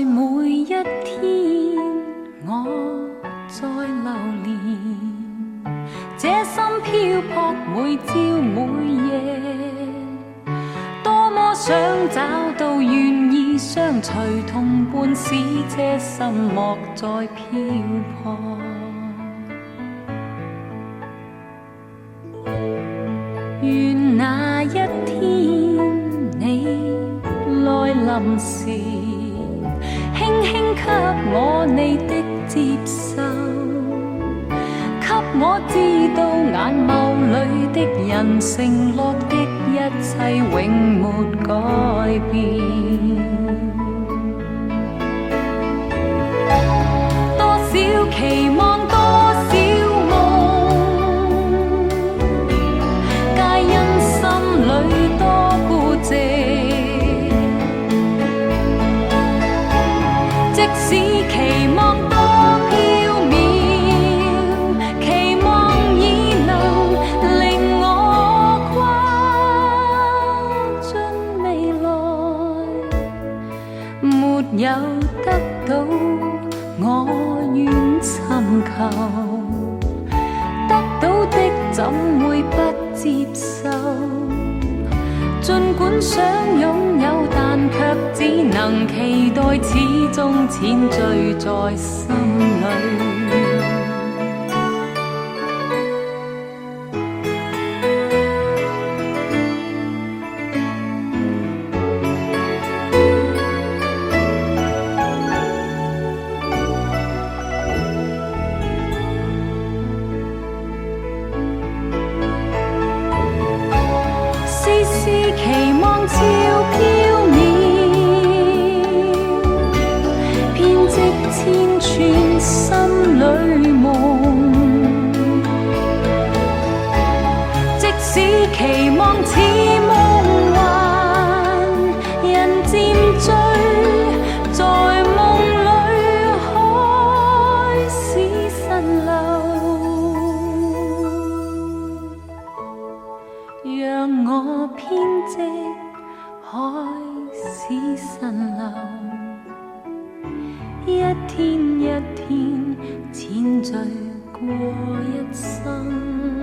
每一天，我在流連，這心漂泊每朝每夜，多麼想找到願意相隨同伴，使這心莫再漂泊。願那一天你來臨時，輕輕給我你的接受，給我知道眼眸裏的人承諾的一切永沒改變。多少期望，多少夢，皆因心裏多孤寂。即使期望多飄渺，期望已能令我跨進未來，沒有得到我願尋求，得到的怎會不接受？儘管想擁有，但卻只能期待，始終淺醉在心裏。期望超飄渺，編織千串心裏夢。即使期望似夢幻，人漸醉，在夢裏開始滲漏，讓我編織開始滲漏，一天一天淺醉過一生。